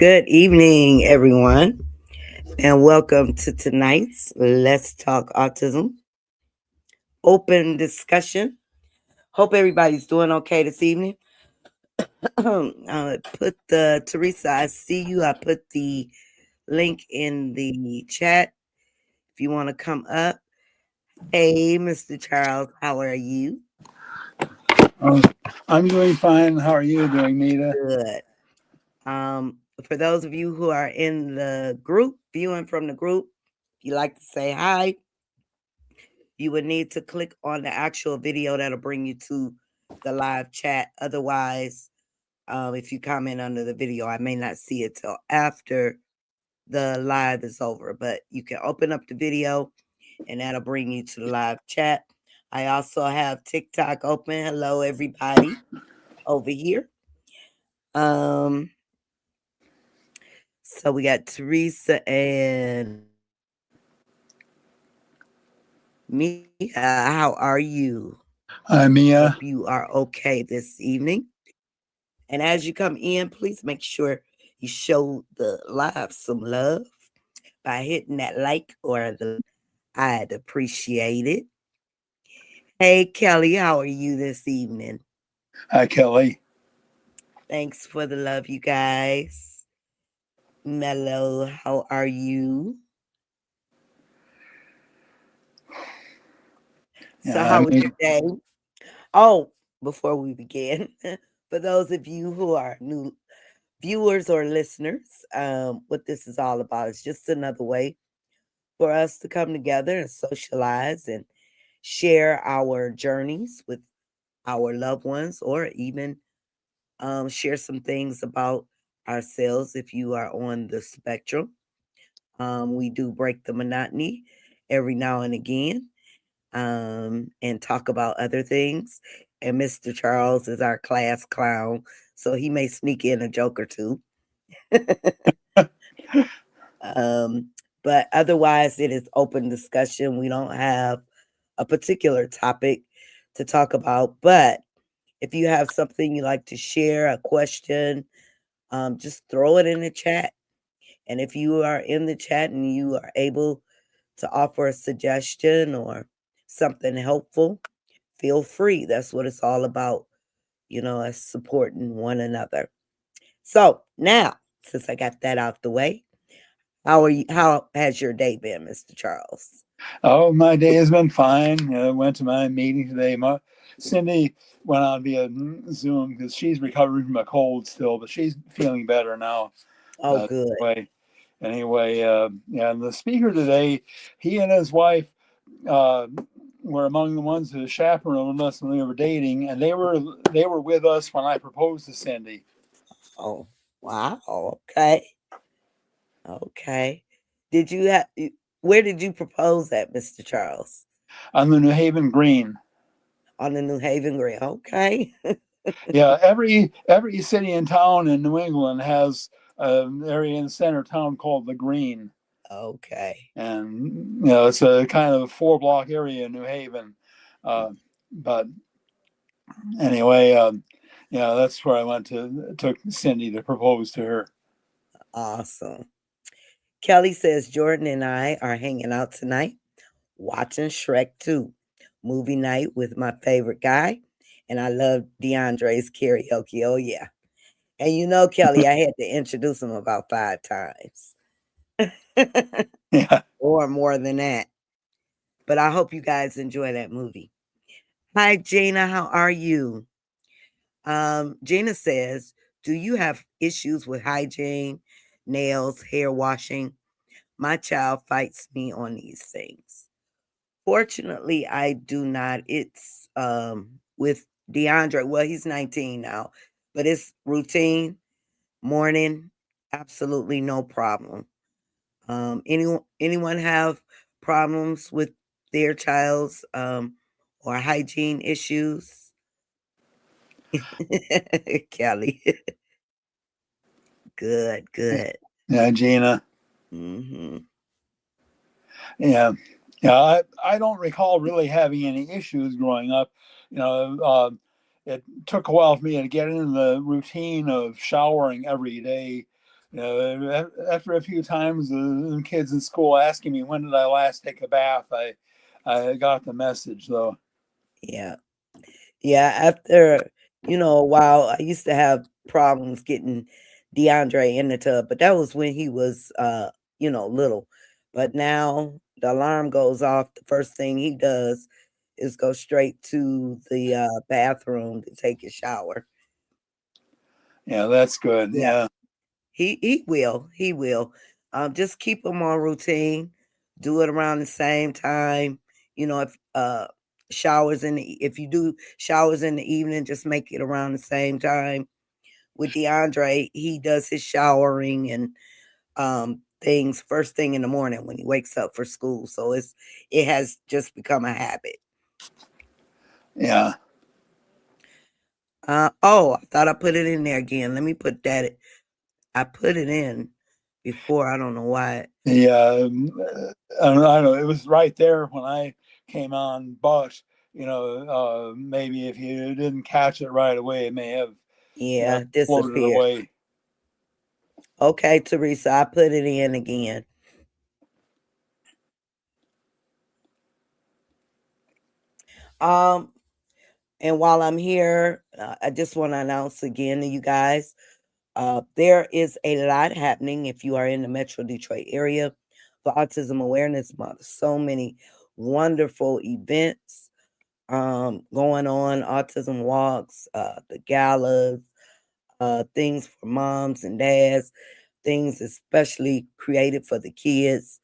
Good evening, everyone, and welcome to tonight's Let's Talk Autism open discussion. Hope everybody's doing okay this evening. I put the Teresa, I see you. I put the link in the chat if you want to come up. Hey, Mr. Charles, how are you? I'm doing fine. How are you doing, Nita? Good. For those of you who are in the group, viewing from the group, if you like to say hi, you would need to click on the actual video that'll bring you to the live chat. Otherwise, if you comment under the video, I may not see it till after the live is over. But you can open up the video and that'll bring you to the live chat. I also have TikTok open. Hello, everybody over here. So we got Teresa and Mia. How are you? Hi, Mia. Hope you are okay this evening. And as you come in, please make sure you show the live some love by hitting that like or the I'd appreciate it. Hey Kelly, how are you this evening? Hi, Kelly. Thanks for the love, you guys. Mello, how are you? So Yeah, how was your day? Oh, before we begin, for those of you who are new viewers or listeners, what this is all about is just another way for us to come together and socialize and share our journeys with our loved ones, or even share some things about ourselves if you are on the spectrum. We do break the monotony every now and again, and talk about other things. And Mr. Charles is our class clown, so he may sneak in a joke or two. um, but otherwise, it is open discussion. We don't have a particular topic to talk about, but if you have something you like to share, a question, just throw it in the chat. And if you are in the chat and you are able to offer a suggestion or something helpful, feel free. That's what it's all about, us supporting one another. So now, since I got that out the way, how are you? How has your day been, Mr. Charles? Oh, my day has been fine. Went to my meeting today. Cindy went on via Zoom because she's recovering from a cold still, but she's feeling better now. Oh, good. Yeah, and the speaker today, he and his wife uh, were among the ones who chaperoned us when we were dating, and they were with us when I proposed to Cindy. Oh, wow. Okay. Okay. Did you have, where did you propose at, Mr. Charles? On the New Haven Green. On the New Haven Green. Okay. Yeah, every city and town in New England has an area in the center of town called the Green, Okay. and it's a kind of 4 block area in New Haven. But anyway, that's where I went to took Cindy to propose to her. Awesome. Kelly says Jordan and I are hanging out tonight, watching Shrek 2 movie night with my favorite guy. And I love DeAndre's karaoke. Oh, yeah. And Kelly, I had to introduce him about 5 times. Yeah. Or more than that. But I hope you guys enjoy that movie. Hi, Gina. How are you? Gina says, do you have issues with hygiene, nails, hair washing? My child fights me on these things. Fortunately, I do not. It's with DeAndre. Well, he's 19 now, but it's routine, morning, absolutely no problem. Anyone have problems with their child's or hygiene issues? Kelly. Good, good. Yeah, Gina. Hmm. Yeah, yeah. I don't recall really having any issues growing up. You know, it took a while for me to get into the routine of showering every day. After a few times, the kids in school asking me when did I last take a bath, I got the message though. Yeah. Yeah, after, a while, I used to have problems getting DeAndre in the tub, but that was when he was, little. But now the alarm goes off. The first thing he does is go straight to the bathroom to take a shower. Yeah, that's good. Yeah, Yeah, he will. Just keep him on routine. Do it around the same time. If if you do showers in the evening, just make it around the same time. With DeAndre, he does his showering and things first thing in the morning when he wakes up for school. So it has just become a habit. yeah, Oh, I thought I put it in there again. Let me put that. I put it in before. I don't know why. yeah. I don't know. It was right there when I came on, but maybe if you didn't catch it right away, it may have Yeah, floated disappeared. away. Okay, Teresa, I put it in again. Um, and while I'm here, I just want to announce again to you guys, there is a lot happening if you are in the Metro Detroit area for Autism Awareness Month. So many wonderful events going on, autism walks, the galas, things for moms and dads, things especially created for the kids.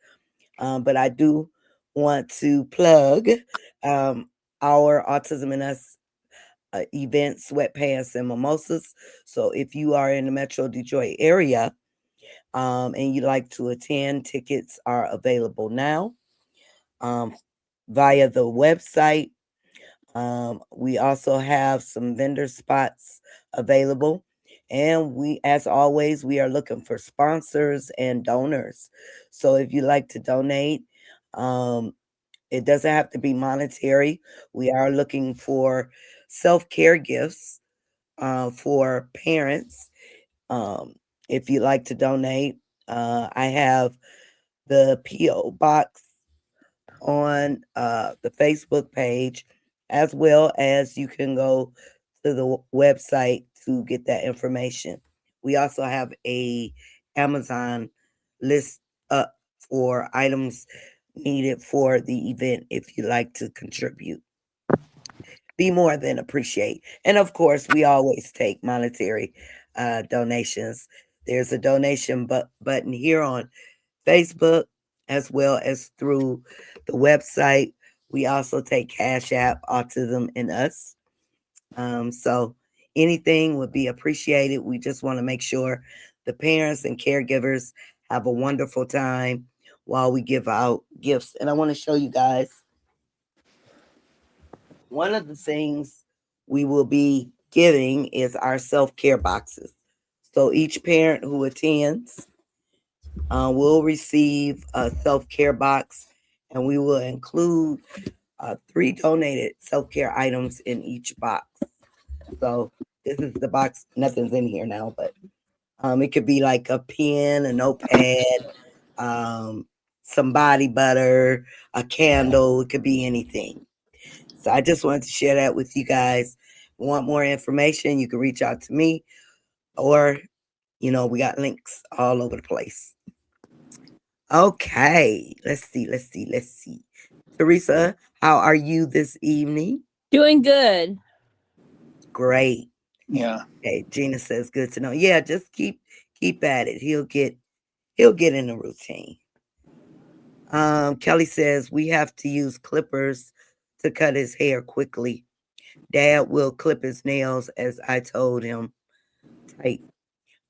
But I do want to plug um, our Autism and Us event, Sweatpants and Mimosas. So if you are in the Metro Detroit area and you'd like to attend, tickets are available now um, via the website. We also have some vendor spots available. And as always, we are looking for sponsors and donors. So if you'd like to donate, um, it doesn't have to be monetary. We are looking for self care gifts for parents. Um, if you'd like to donate, I have the P.O. box on the Facebook page, as well as you can go to the website to get that information. We also have a Amazon list up for items needed for the event if you like to contribute. Be more than appreciate. And of course, we always take monetary donations. There's a donation button here on Facebook as well as through the website. We also take Cash App, Autism and Us. So anything would be appreciated. We just want to make sure the parents and caregivers have a wonderful time while we give out gifts. And I want to show you guys one of the things we will be giving is our self care boxes. So each parent who attends will receive a self care box, and we will include three donated self care items in each box. So this is the box. Nothing's in here now, but it could be like a pen, a notepad, um, some body butter, a candle. It could be anything. So I just wanted to share that with you guys. Want more information? You can reach out to me, or we got links all over the place. Okay, let's see. Teresa, how are you this evening? Doing good. Great. Yeah, Okay, Gina says good to know. Yeah, just keep at it. He'll get in the routine. Kelly says we have to use clippers to cut his hair quickly. Dad will clip his nails as I told him. Tight.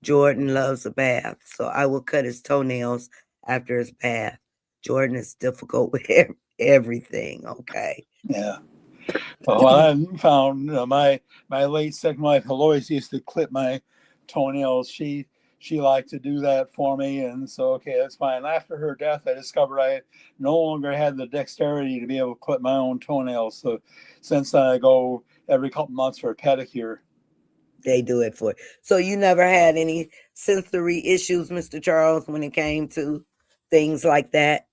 Jordan loves a bath, so I will cut his toenails after his bath. Jordan is difficult with everything. Okay. yeah. Well, I found my late second wife Lois used to clip my toenails. She liked to do that for me, and so okay, that's fine. After her death, I discovered I no longer had the dexterity to be able to clip my own toenails. So since then, I go every couple months for a pedicure. They do it for you. So you never had any sensory issues, Mr. Charles, when it came to things like that?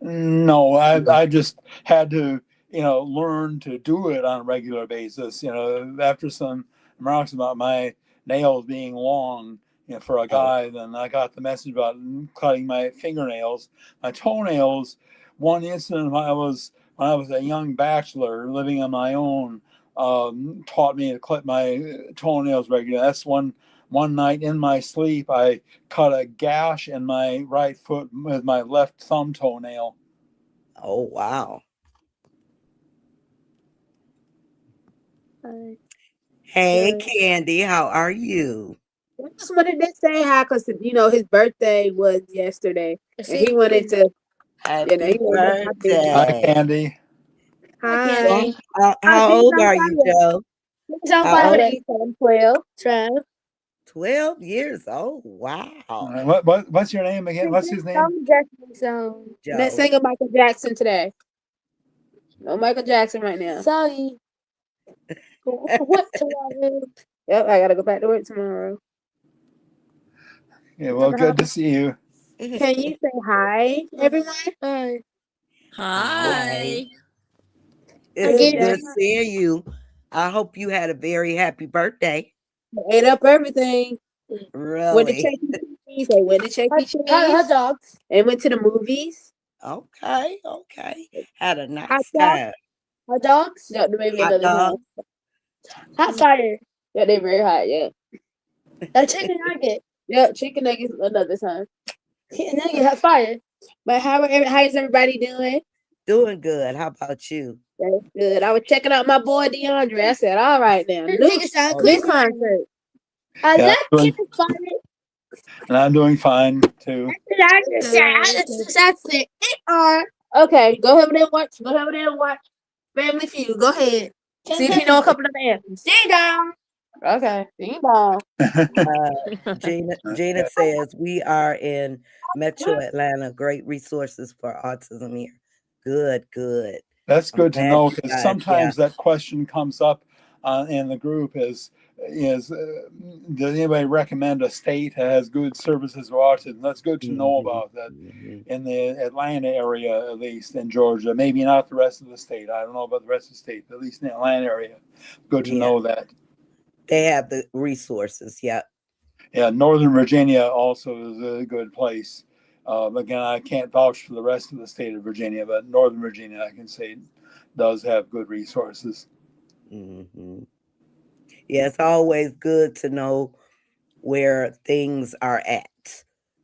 No, No. I just had to, learn to do it on a regular basis. After some remarks about my nails being long, for a Oh, guy, then I got the message about cutting my fingernails, my toenails. One incident when I was a young bachelor living on my own, taught me to clip my toenails regularly. That's one night in my sleep, I cut a gash in my right foot with my left thumb toenail. oh wow. Hi. Hey, Good. Candy, how are you? I just wanted to say hi because his birthday was yesterday, and he wanted to, he Happy wanted to happy Hi, birthday. birthday. Candy. Hi, Well, Candy. how She's old on are you, fire. Joe? She's on How fire. old? She's on 12. 12 years old. Wow. What's your name again? What's his name? Song Jackson song. Let's Joe. sing a Michael Jackson today. No Michael Jackson right now. Sorry. What tomorrow? Yep, I gotta go back to work tomorrow. Yeah, well, good to see you. Can you say hi, everyone? Hi. Hi. Hi. It's Again, good seeing you. I hope you had a very happy birthday. ate up everything. Went to Really? Chuck E. Cheese. They went to Chuck E. Cheese. Hot dogs. And went to the movies. Okay, okay. Had a Hot nice dogs. time. Hot dogs. Yeah, maybe Hot another dog. time. Hot fire. Yeah, they're very hot. Yeah. A chicken nugget. Yeah, chicken nuggets another time. Chicken nugget hot fire. But how is everybody doing? Doing good. How about you? That's good. I was checking out my boy DeAndre. I said, all right now. New concert. I Yeah, love chicken fire. and I'm doing fine too. Okay, go over there and watch. Go over there and watch Family Feud. Go ahead. See if you know a couple of the answers. Ding dong. Okay, ding dong. Gina says we are in Metro Atlanta. Great resources for autism here. Good, good. That's I'm good to glad know you because guys, yeah, sometimes that question comes up in the group does anybody recommend a state that has good services for autism? That's good to know mhm, about that mhm, in the Atlanta area, at least in Georgia. Maybe not the rest of the state. I don't know about the rest of the state, but at least in the Atlanta area, good to yeah. know that. They have the resources. Yeah. Yeah, Northern Virginia also is a good place. Again, I can't vouch for the rest of the state of Virginia, but Northern Virginia, I can say, does have good resources. Hmm. Yeah, it's always good to know where things are at.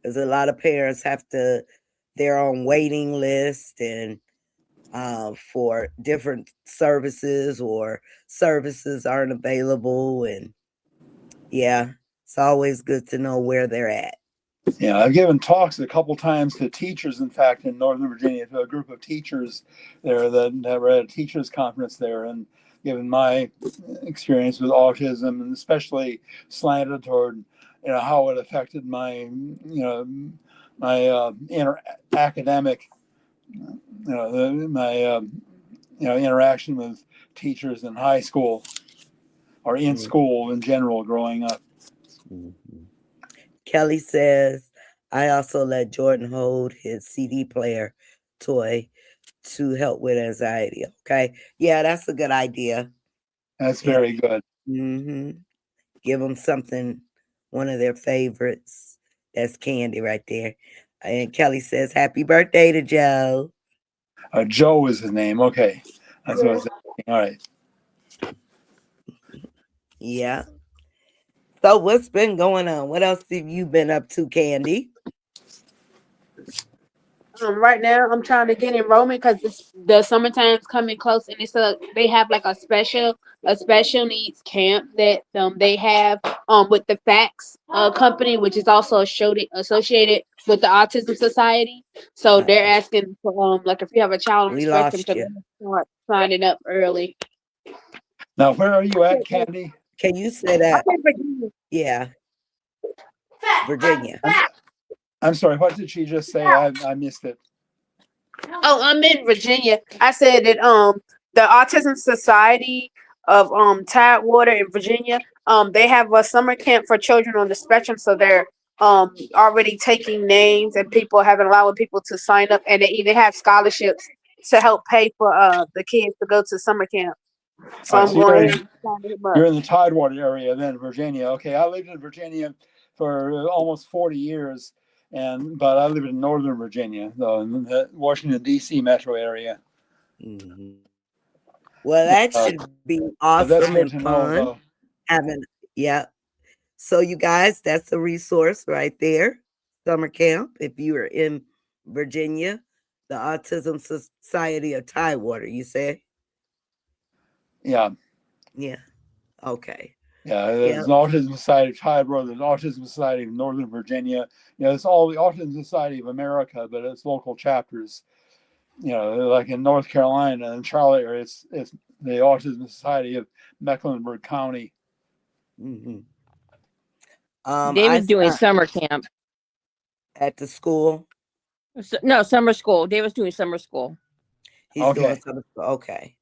Because a lot of parents have to, they're on waiting list and for different services or services aren't available. And yeah, it's always good to know where they're at. Yeah, I've given talks a couple times to teachers, in fact, in Northern Virginia, to a group of teachers there that were at a teachers conference there, and given my experience with autism, and especially slanted toward, how it affected my academic, my interaction with teachers in high school or in Mm, school in general growing up. mhm. Kelly says, I also let Jordan hold his CD player toy to help with anxiety. Okay. Yeah, that's a good idea. That's Yeah. very good. Hmm. Give them something, one of their favorites. That's candy right there. And Kelly says, Happy birthday to Joe. Joe is his name. Okay, that's what I was thinking. All right. Yeah. So, what's been going on? What else have you been up to, Candy? Right now, I'm trying to get enrollment because the summertime's coming close, and they have like a special needs camp that they have with the Fax company, which is also associated with the Autism Society. So they're Uh-oh. asking for like if you have a child on the We spectrum lost to you. start signing up early. Now, where are you at, Candy? Can you say I'm that? in Virginia. Yeah, Virginia. I'm, I'm sorry. What did she just say? I missed it. Oh, I'm in Virginia. I said that the Autism Society Tidewater in Virginia. They have a summer camp for children on the spectrum, so they're already taking names and people having allowing people to sign up, and they even have scholarships to help pay for the kids to go to summer camp. So All right, I'm so going ahead and sign him up. you're in the Tidewater area then, Virginia. Okay, I lived in Virginia for almost 40 years, but I live in Northern Virginia, though, in the Washington D.C. metro area. Hmm. Well, that should be But that's awesome good and to know, fun. though. Having, yeah. So, you guys, that's a resource right there. Summer camp. If you are in Virginia, the Autism Society of Tidewater, you say? Yeah, Yeah. Okay. yeah. Yeah. There's an Autism Society of Tidewater. There's an Autism Society of Northern Virginia. It's all the Autism Society of America, but it's local chapters. Like in North Carolina and Charlotte area, it's the Autism Society of Mecklenburg County. Hmm. I David's doing summer camp. at the school. No, summer school. David's doing summer school. He's doing Okay. something. Okay.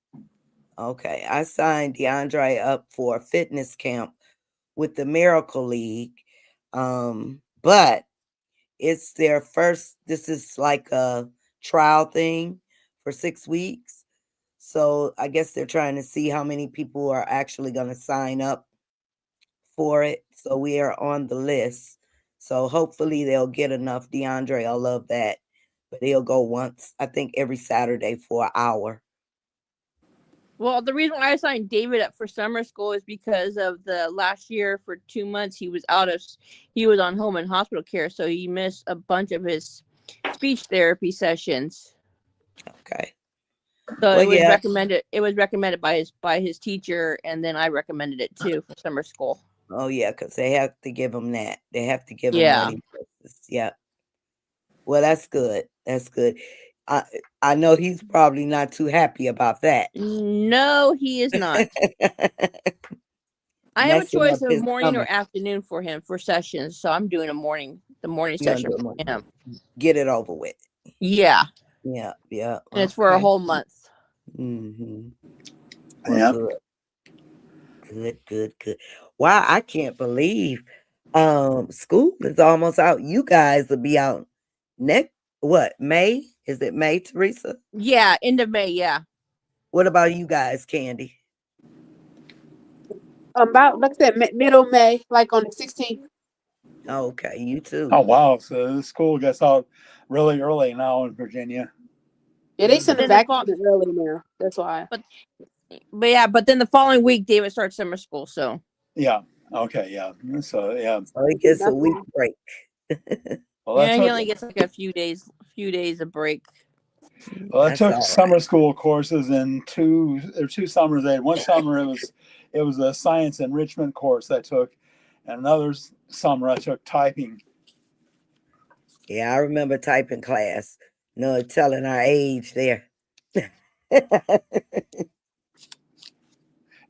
Okay. I signed DeAndre up for a fitness camp with the Miracle League. But it's their first, this is like a trial thing for 6 weeks. So I guess they're trying to see how many people are actually going to sign up for it. So we are on the list. So hopefully they'll get enough. DeAndre, I love that. But he'll go once, I think every Saturday for an hour. Well, the reason why I signed David up for summer school is because of the last year for 2 months he was on home and hospital care, so he missed a bunch of his speech therapy sessions. Okay. So Well, it was yeah. recommended. It was recommended by his teacher, and then I recommended it too for summer school. Oh, yeah, because they have to give him that. They have to give him Yeah. what he misses. Yeah. Well, that's good. That's good. I know he's probably not too happy about that. No, he is not. I have a Messing up choice of his morning or stomach. afternoon for him for sessions, so I'm doing the morning You're gonna session do it for Monday. him. Get it over with. Yeah, Yeah, yeah. and it's for a whole month. Mm-hmm. Well, Yeah. good. Good, good, good. Wow, I can't believe school is almost out. You guys will be out next May? Is it May, Teresa? Yeah, end of May. Yeah. What about you guys, Candy? About like I said, middle May, like on the 16th. Okay, you too. Oh wow! So the school gets out really early now in Virginia. Yeah, they send But them then back early now. That's why. but then the following week David starts summer school, so Yeah. Okay. Yeah. So yeah. So he gets a That's week why. break. Well, that yeah, he took only gets like a few days of break. That's all right. summer school courses in two summers. They had one summer it was a science enrichment course I took, and another summer I took typing. Yeah, I remember typing class. No telling our age there.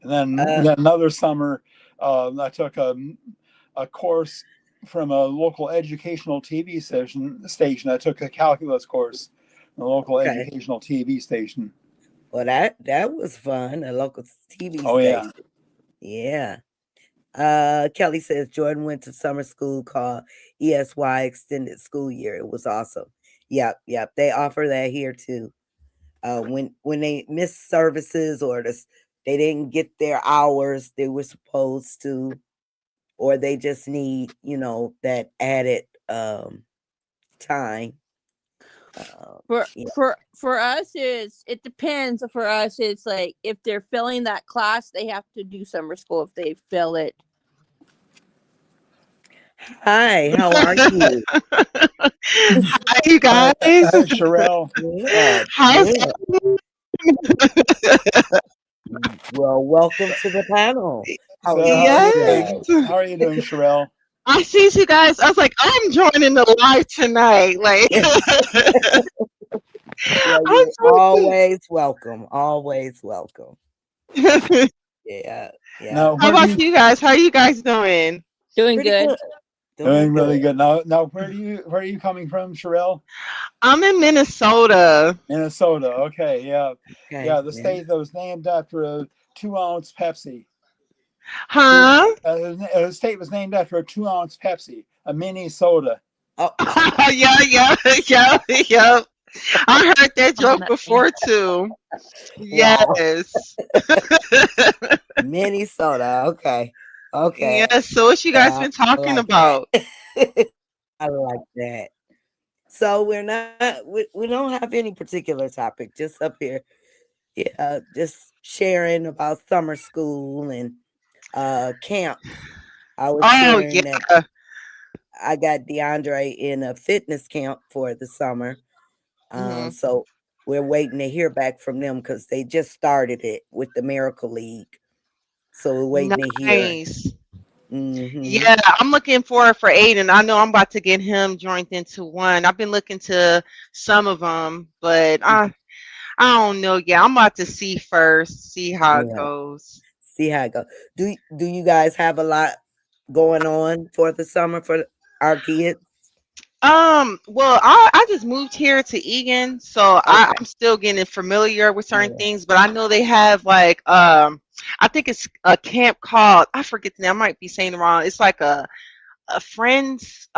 And then another summer, I took a course from a local educational TV station. I took a calculus course from a local Okay. educational TV station. Well, that was fun. A local TV Oh yeah. station. Yeah. Kelly says Jordan went to summer school called ESY Extended School Year. It was awesome. Yep, yep. They offer that here too. When they miss services or they didn't get their hours they were supposed to, or they just need, that added time. Yeah. For us, it depends. For us, it's like if they're failing that class, they have to do summer school. If they fail it. Hi, how are you? Hi, you guys. Sherelle. Good, How's good. Well, welcome to the panel. How So are you today? yes? how are you doing, Sherelle? I see you guys. I was like, I'm joining the live tonight. Like, Well, I'm you're always welcome. Always welcome. so Yeah, yeah. Now, How where do about you you guys? How are you guys doing? Doing Pretty good. good. doing really good. good? Now, where are you coming from, Sherelle? I'm in Minnesota. Minnesota. Okay, yeah, Okay. yeah. The state that was named after 2-ounce Pepsi. Huh? The state was named after a 2-ounce Pepsi, a mini soda. Oh, Yeah, yeah, yeah, yeah. I heard that joke before too. wow. Yes. Mini soda. Okay. Okay. Yes. So what you guys I been talking like that. about? I like that. So we're we don't have any particular topic, just up here. Yeah, just sharing about summer school and camps. I was Oh sharing that yeah. I got DeAndre in a fitness camp for the summer. Hmm. So we're waiting to hear back from them because they just started it with the Miracle League. So we're waiting to hear. Nice. Hmm. Yeah, I'm looking forward for Aiden. I know I'm about to get him joined into one. I've been looking to some of them, but I don't know. Yeah, I'm about to see first, see how it Yeah. goes. See how it goes. Do you guys have a lot going on for the summer for our kids? Well, I just moved here to Egan, so Okay. I'm still getting familiar with certain Yeah. things, but I know they have like I think it's a camp called, I forget the name, I might be saying it wrong. It's like a friends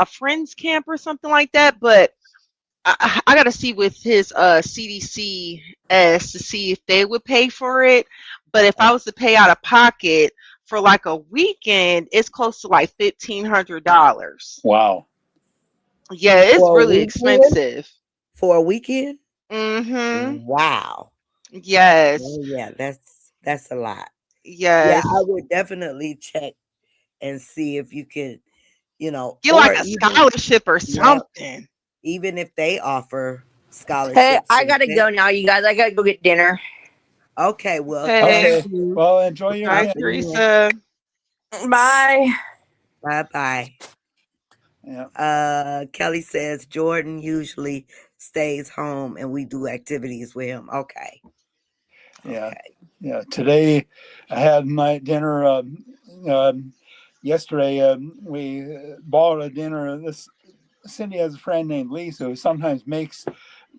camp or something like that, but I got to see with his CDCS to see if they would pay for it. But if I was to pay out of pocket for like a weekend, it's close to like $1,500. Wow. Yeah, it's For a really weekend? expensive. For a weekend? Mhm. Wow. Yes. Oh yeah, that's a lot. Yeah, I Yes. would definitely check and see if you could, Get like or a even scholarship or yeah, something. even if they offer Hey, scholarships I and gotta things. go now, you guys. I gotta go get dinner. Okay, well, Okay. thank Okay. you. Well, enjoy your Bye, Pop dinner. in. Teresa. Bye. Bye bye. Yeah. Kelly says Jordan usually stays home and we do activities with him. Okay. Yeah. Okay. Yeah. Today, I had my dinner. Yesterday, we bought a dinner. This Cindy has a friend named Lisa who sometimes makes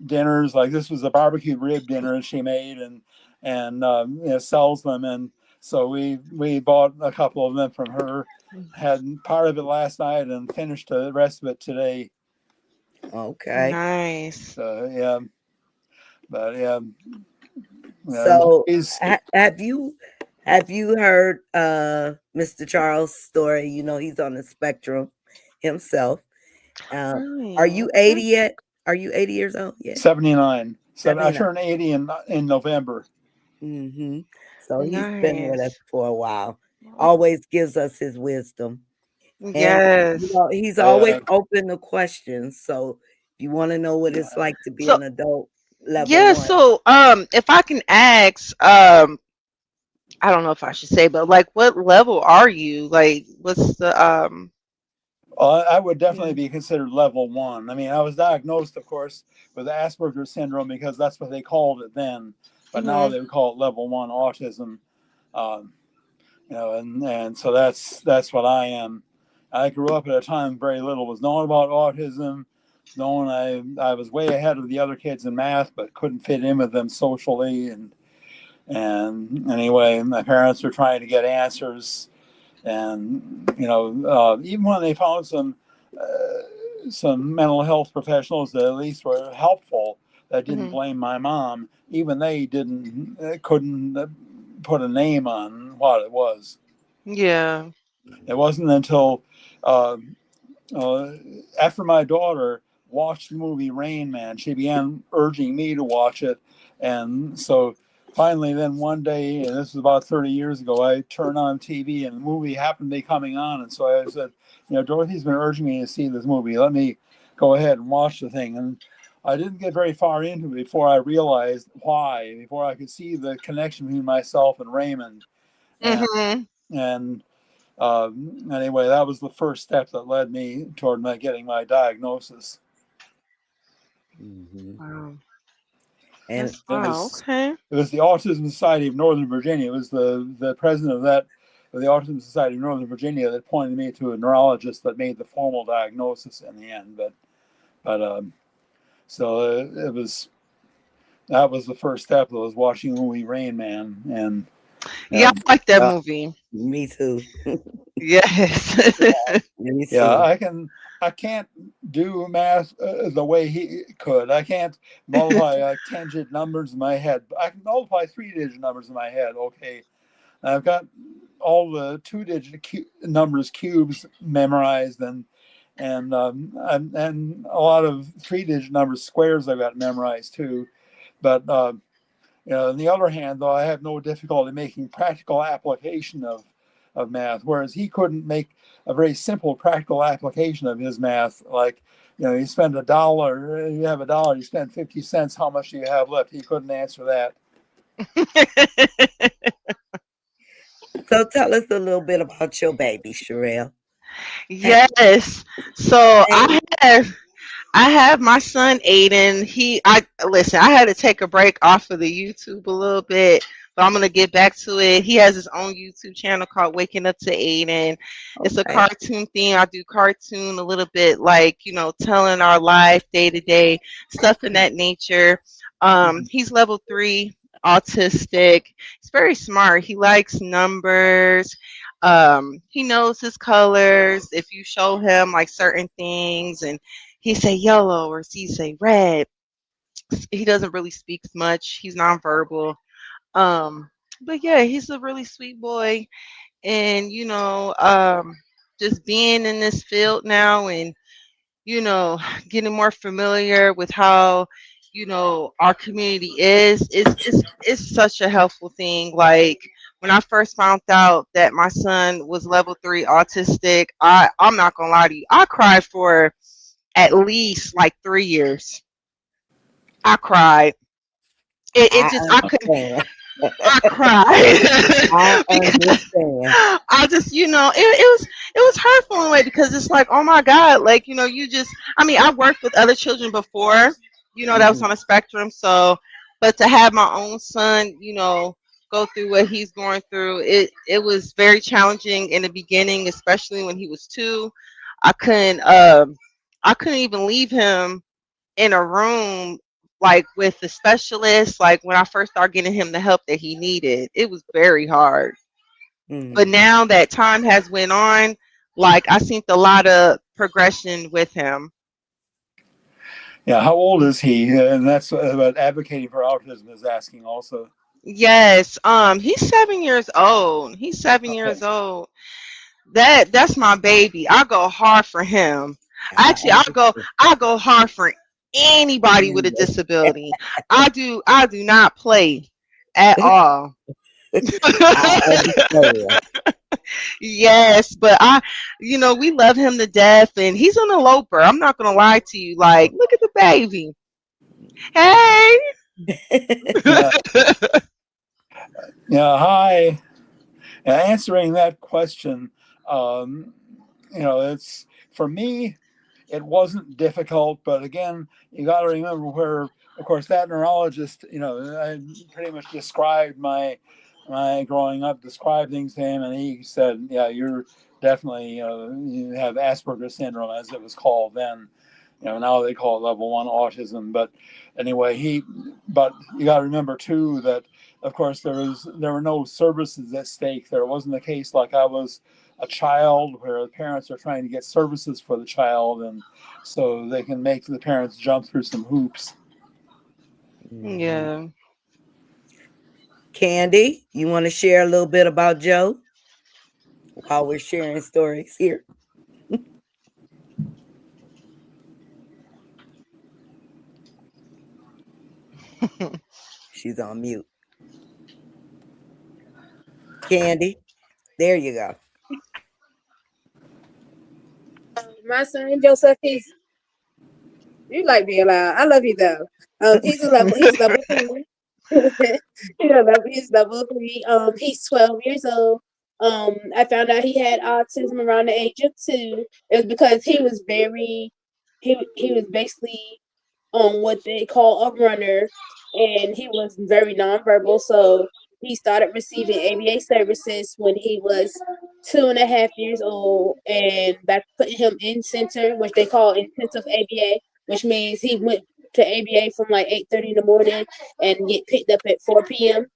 dinners. Like this was a barbecue rib dinner she made, and sells them. And so we bought a couple of them from her. Had part of it last night and finished the rest of it today. Okay. Nice. So yeah, but yeah, So Louise. have you heard Mr. Charles' story? He's on the spectrum himself. Uh, are Oh, you okay. 80 yet? Are you 80 years old yet? 79. I 79. turned 80 in November. Mm-hmm. So he's been with us Nice. for a while. Always gives us his wisdom. And Yes. he's always Uh, open to questions. So if you want to know what it's like to be So an adult, level yeah, one. so if I can ask, I don't know if I should say, but like what level are you? Like what's the I would yeah. definitely be considered level one. I mean, I was diagnosed, of course, with Asperger's syndrome because that's what they called it then, but now Mhm. they would call it level one autism. Um, and so that's what I am. I grew up at a time very little was known about autism. Known I was way ahead of the other kids in math, but couldn't fit in with them socially. And anyway, my parents were trying to get answers, and even when they found some mental health professionals that at least were helpful, that didn't Mhm. blame my mom. Even they couldn't put a name on what it was. Yeah. It wasn't until uh, uh, after my daughter watched the movie Rain Man, she began urging me to watch it. And so finally, then one day, and this was about 30 years ago, I turned on TV and the movie happened to be coming on. And so I said, Dorothy's been urging me to see this movie. Let me go ahead and watch the thing. And I didn't get very far into it before I realized why, before I could see the connection between myself and Raymond. And, Mhm. and anyway, that was the first step that led me toward my getting my diagnosis. Hmm. Wow. And That's It wow. was Okay. it was the Autism Society of Northern Virginia. It was the president of the Autism Society of Northern Virginia that pointed me to a neurologist that made the formal diagnosis in the end. But so it was that was the first step. Was watching the movie Rain Man, and Yeah, Um, I like that Yeah, movie. me too. Yes. Me yeah. too. I can't do math the way he could. I can't multiply like 10-digit numbers in my head. I can multiply 3-digit numbers in my head. Okay, I've got all the 2-digit numbers cubes memorized, and a lot of 3-digit numbers squares I've got memorized too. But on the other hand, though, I have no difficulty making practical application of math, whereas he couldn't make a very simple practical application of his math. Like, you spend $1, you have $1, you spend 50 cents, how much do you have left? He couldn't answer that. So tell us a little bit about your baby, Sherelle. Yes. So I have my son Aiden. I listen. I had to take a break off of the YouTube a little bit, but I'm gonna get back to it. He has his own YouTube channel called Waking Up to Aiden. It's a Okay. cartoon theme. I do cartoon a little bit, like telling our life day to day stuff in that nature. Mhm. He's level 3, autistic. He's very smart. He likes numbers. He knows his colors. If you show him like certain things, and he say yellow or he say red. He doesn't really speak much. He's nonverbal. Um, but yeah, he's a really sweet boy, and just being in this field now, and you know, getting more familiar with how our community is such a helpful thing. Like when I first found out that my son was level 3 autistic, I'm not gonna lie to you, I cried for at least like 3 years. I cried. It I just I couldn't. understand. I cried I because understand. I just it was hurtful in a way, because it's like, oh my God, like you just, I mean, I worked with other children before, that was Mhm. on a spectrum. So, but to have my own son, go through what he's going through, it was very challenging in the beginning, especially when he was 2. I couldn't um I couldn't even leave him in a room like with the specialist. Like when I first started getting him the help that he needed, it was very hard. But Mhm. now that time has went on, like I seen a lot of progression with him. Yeah, how old is he? And that's what advocating for autism is asking also. Yes, he's 7 years old. He's seven Okay. years old. That's my baby. I go hard for him. I Actually, understand. I go hard for anybody with a disability. I do not play at all. I understand. Yes, but we love him to death, and he's an eloper. I'm not gonna lie to you. Like, look at the baby. Hey. Yeah, yeah. Hi. Answering that question, um, it's for me. It wasn't difficult, but again, you got to remember where, of course, that neurologist, I pretty much described my growing up, described things to him, and he said, "Yeah, you're definitely, you have Asperger's syndrome, as it was called then. Now they call it level 1 autism." But anyway, but you got to remember too that, of course, there were no services at stake. There wasn't a case like I was a child where the parents are trying to get services for the child, and so they can make the parents jump through some hoops. Mhm. Yeah. Candy, you want to share a little bit about Joe while we're sharing stories here? She's on mute. Candy, there you go. My son Joseph, you like being loud. I love you though. He's level 3. He's level 3. He's 12 years old. I found out he had autism around the age of 2. It was because he was basically on what they call a runner, and he was very nonverbal. So he started receiving ABA services when he was 2.5 years old, and back putting him in center, which they call intensive ABA, which means he went to ABA from like 8:30 in the morning and get picked up at 4 p.m.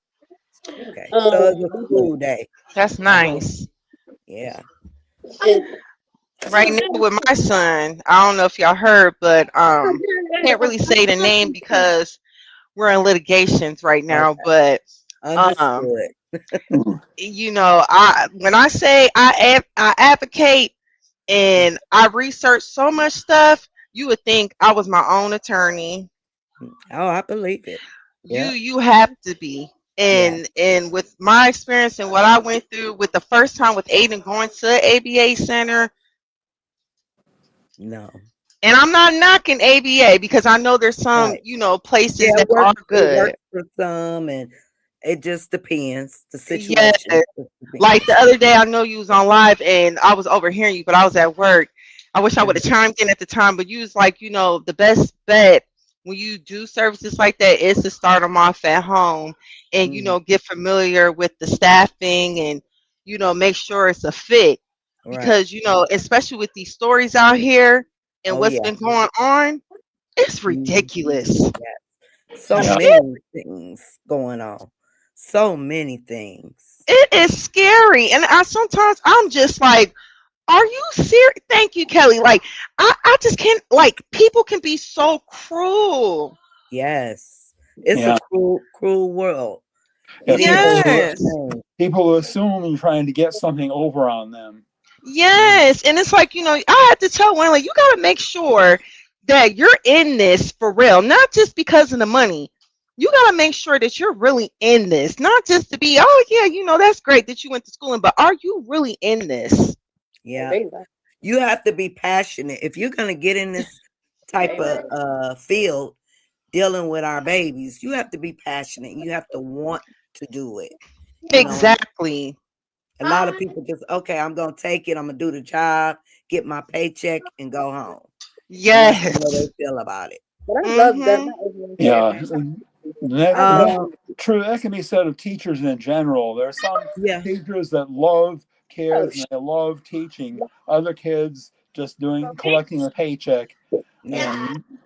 Okay. So it's a Um, school day. That's nice. Yeah. and Right now with my son, I don't know if y'all heard, but can't really say the name because we're in litigations right now. Okay. But um, Understood. I when I say I advocate and I research so much stuff, you would think I was my own attorney. Oh, I believe it. You Yeah. you have to be. Yeah. And with my experience and what I went through with the first time with Aiden going to an ABA center, No. and I'm not knocking ABA because I know there's some, Right. places Yeah, that are it good. works for some and it just depends. The Yes. situation just Like the depends. other day, I know you was on live and I was overhearing you, but I was at work. I wish I would have Mhm. chimed in at the time, but you was like, the best bet when you do services like that is to start them off at home and, Mm, get familiar with the staffing and, make sure it's a fit right. because, especially with these stories out here and Oh what's yeah. been going on, it's Mhm. ridiculous. Yeah. So Yeah. many things going on. So many things. It is scary. And I'm just like, are you serious? Thank you, Kelly. Like, I just can't, like, people can be so cruel. Yes. It's a Yeah. cruel world. Yeah. It is. People It's Yes. strange. people assume you're trying to get something over on them. Mm, Yes. And it's like, I had to tell one, like, you got to make sure that you're in this for real, not just because of the money. You got to make sure that you're really in this, not just to be, oh, yeah, that's great that you went to school, but are you really in this? yeah. You have to be passionate. If you're gonna get in this type of field dealing with our babies, you have to be passionate. You have to want to do it. You know, Exactly. a lot of people just, okay, I'm gonna take it, I'm gonna do the job, get my paycheck, and go home. And that's the way Yes. they feel about it. but I love that. Mm-hmm. Not everyone can Yeah. passion. And that Um, true. That can be said of teachers in general. There are some yeah, teachers that love Oh, kids and they love teaching. Other kids just collecting a paycheck, yeah.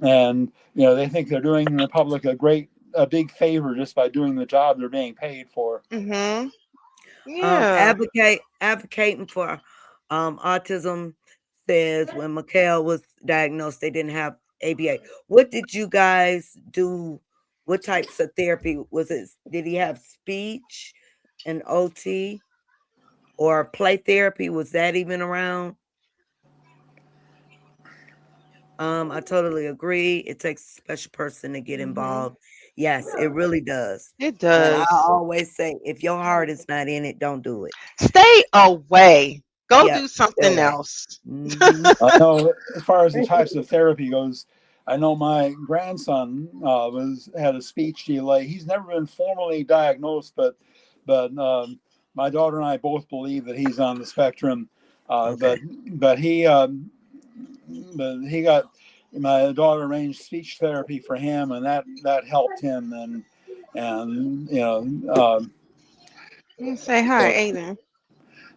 and they think they're doing the public a big favor just by doing the job they're being paid for. Mm-hmm. Yeah. Advocating for autism says when Mikhail was diagnosed, they didn't have ABA. What did you guys do? What types of therapy was it? Did he have speech and OT or play therapy? Was that even around? I totally agree. It takes a special person to get Mm-hmm. involved. Yes, it really does. It And I does. always say, if your heart is not in it, don't do it. Stay away. Go Yep, do stay something away. else. Mhm. I know as far as the types of therapy goes, I know my grandson was had a speech delay. He's never been formally diagnosed, but my daughter and I both believe that he's on the spectrum. Uh, Okay. but but he but he got my daughter arranged speech therapy for him, and that helped him. And Say hi, so, Aiden.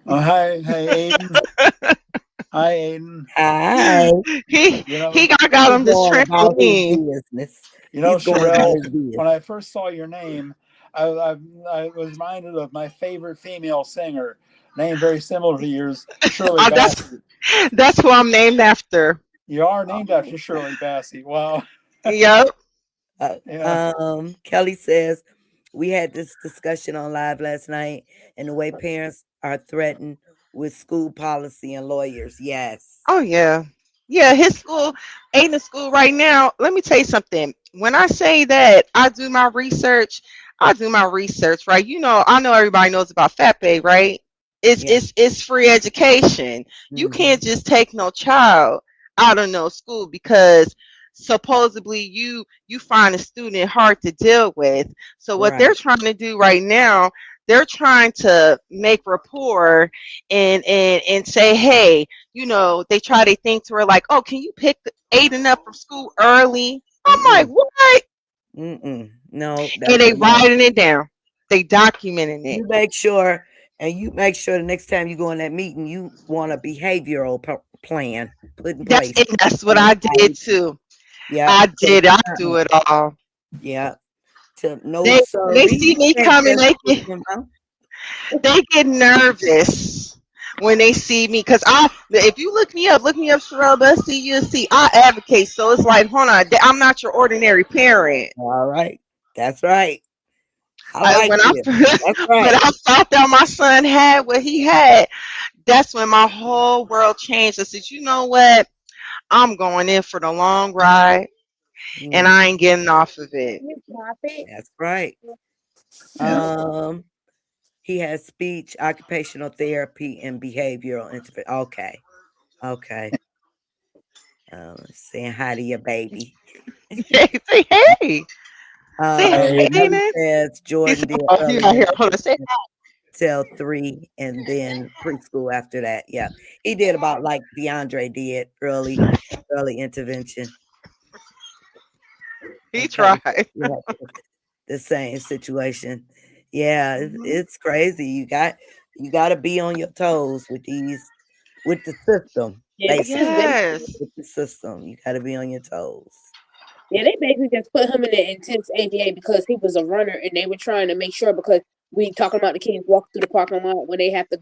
hi Aiden, hi Aiden. Hi. he You know he got He's him this going about his trampoline. business. He's going about Sherelle, his business. when I first saw your name, I was reminded of my favorite female singer, name very similar to yours, Shirley Oh, Bassey. that's who I'm named after. You are named after Shirley Bassey. Wow. Yep. Yeah. Kelly says we had this discussion on live last night, and the way parents are threatened with school policy and lawyers. Yes. Oh yeah. Yeah, his school ain't in school right now. Let me tell you something. When I say that I do my research, right? I know everybody knows about FatPay, right? It's Yeah. it's it's free education. You Hmm. can't just take no child out of no school because supposedly you find a student hard to deal with. So what Right. they're trying to do right now, they're trying to make rapport and say, hey, they try to think to her like, oh, can you pick Aiden up from school early? I'm like, Mm-mm. what? Mm-mm. No, And that's they a no. writing it down. They documenting it. You make sure, and you make sure the next time you go in that meeting, you want a behavioral plan put in place. That's what And I did anxiety. too. Yeah. I So, did. I do it all. yeah. No They when they sorry. see me Can't coming, just put them out. they get nervous when they see me because if you look me up, Sherelle Busty, you'll see I advocate. So it's like, hold on, I'm not your ordinary parent. All right. That's right. I I, like when I this. That's when right. I found out my son had what he had, that's when my whole world changed. I said, you know what? I'm going in for the long ride, and Mm, I ain't getting off of it. You pop it. that's right. Yeah. Um, he has speech, occupational therapy, and behavioral intervention. Okay. Okay. Saying hi to your baby. Say hey, say Hey, hey, He Aiden. says He Jordan said, did "Oh, you early out here? Hold on, say intervention till 3 and then preschool after that. Yeah. He did about like DeAndre did early intervention he and kind of tried." yeah, the same situation. Yeah, it's crazy. You got to be on your toes with the system, Yeah, because basically. they Yes. With the system, you got to be on your toes. yeah, they basically just put him in the intense ABA because he was a runner, and they were trying to make sure because we talking about the kids walking through the parking lot when they have to,